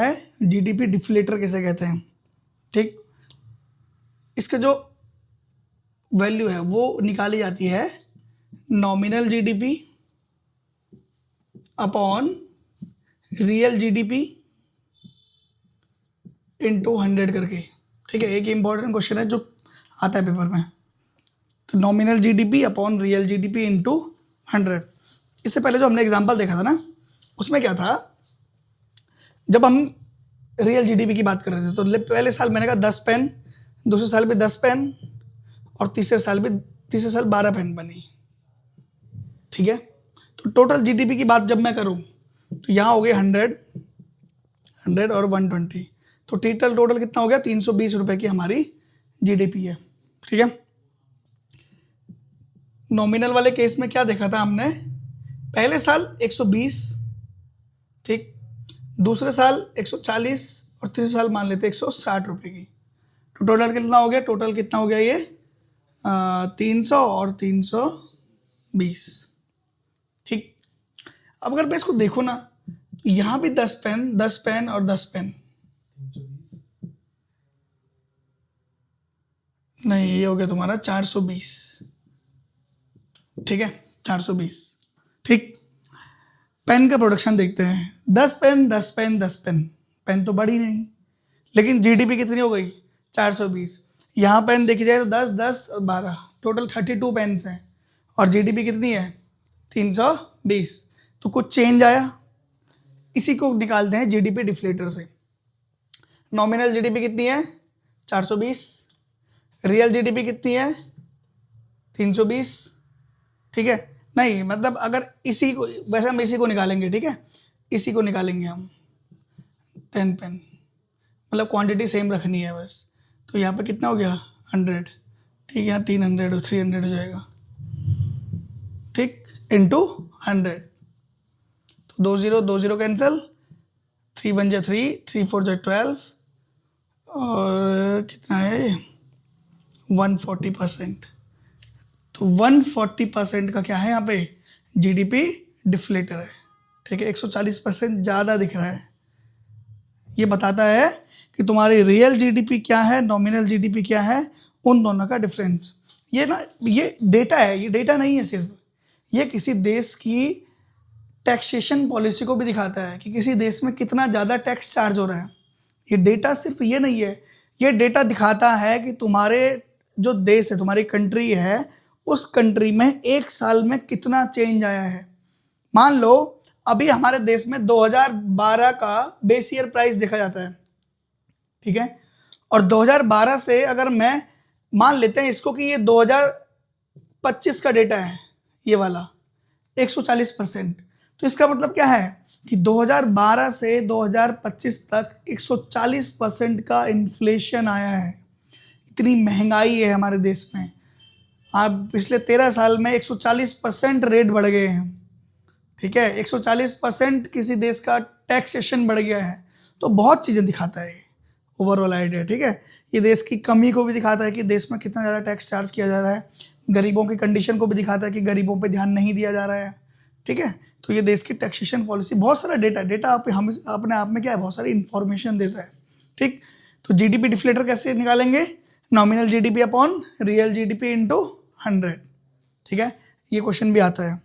है GDP deflator किसे कहते हैं। ठीक, इसका जो वैल्यू है वो निकाली जाती है nominal GDP upon real GDP into 100 करके। ठीक है, एक इंपॉर्टेंट क्वेश्चन है जो आता है पेपर में। तो nominal GDP upon real GDP into 100। इससे पहले जो हमने एग्जांपल देखा था ना, उसमें क्या था, जब हम रियल जीडीपी की बात कर रहे थे तो पहले साल मैंने कहा 10 पेन, दूसरे साल भी 10 पेन और तीसरे साल 12 पेन बनी। ठीक है, तो टोटल जीडीपी की बात जब मैं करूं तो यहाँ हो गए 100 और 120, तो टोटल कितना हो गया, 320 रुपए की हमारी जीडीपी है। ठीक है, नॉमिनल वाले केस में क्या देखा था हमने, पहले साल 120, ठीक, दूसरे साल 140 और तीसरे साल मान लेते 160 रुपए की। तो टोटल कितना हो गया, ये 300 और 320। ठीक, अब अगर मैं इसको देखो ना तो यहां भी 10 पेन और 10 पेन, नहीं ये हो गया तुम्हारा 420। ठीक है, 420। ठीक, पेन का प्रोडक्शन देखते हैं, 10 पेन 10 पेन 10 पेन, पेन तो बढ़ी नहीं, लेकिन जीडीपी कितनी हो गई, 420। यहाँ पेन देखी जाए तो 10 10 और 12, टोटल 32 पेन्स हैं और जीडीपी कितनी है, 320। तो कुछ चेंज आया, इसी को निकालते हैं जीडीपी डिफ्लेटर से। नॉमिनल जीडीपी कितनी है, 420, रियल जीडीपी कितनी है, 320। ठीक है, नहीं मतलब अगर इसी को, वैसे हम इसी को निकालेंगे। ठीक है, इसी को निकालेंगे हम, 10 पेन, मतलब क्वांटिटी सेम रखनी है बस। तो यहाँ पे कितना हो गया, 100। ठीक है, यहाँ 300 और 300 हो जाएगा। ठीक, इंटू 100, तो 20 कैंसिल, 3 1 जा 3, 3 4 जा 12 और कितना है 140%। तो 140% का क्या है यहाँ पे, जीडीपी डिफ्लेटर है। ठीक है, 140% ज़्यादा दिख रहा है। ये बताता है कि तुम्हारी रियल जीडीपी क्या है, नॉमिनल जीडीपी क्या है, उन दोनों का डिफरेंस। ये ना, ये डेटा है, ये डेटा नहीं है सिर्फ, ये किसी देश की टैक्सेशन पॉलिसी को भी दिखाता है कि किसी देश में कितना ज़्यादा टैक्स चार्ज हो रहा है। ये डेटा सिर्फ ये नहीं है, ये डेटा दिखाता है कि तुम्हारे जो देश है, तुम्हारी कंट्री है, उस कंट्री में एक साल में कितना चेंज आया है। मान लो अभी हमारे देश में 2012 का बेस ईयर प्राइस देखा जाता है। ठीक है, और 2012 से अगर मैं मान लेते हैं इसको कि ये 2025 का डेटा है, ये वाला 140%, तो इसका मतलब क्या है कि 2012 से 2025 तक 140% का इन्फ्लेशन आया है। इतनी महंगाई है हमारे देश में। आप पिछले 13 साल में 140% रेट बढ़ गए हैं। ठीक है, 140% किसी देश का टैक्सेशन बढ़ गया है। तो बहुत चीज़ें दिखाता है ओवरऑल आइडिया। ठीक है, ये देश की कमी को भी दिखाता है कि देश में कितना ज़्यादा टैक्स चार्ज किया जा रहा है, गरीबों की कंडीशन को भी दिखाता है कि गरीबों पे ध्यान नहीं दिया जा रहा है। ठीक है, तो ये देश की टैक्सेशन पॉलिसी, बहुत सारा डेटा हम अपने आप में क्या है, बहुत सारी इंफॉर्मेशन देता है। ठीक, तो जीडीपी डिफ्लेटर कैसे निकालेंगे, nominal GDP upon real GDP into 100। ठीक है, ये क्वेश्चन भी आता है।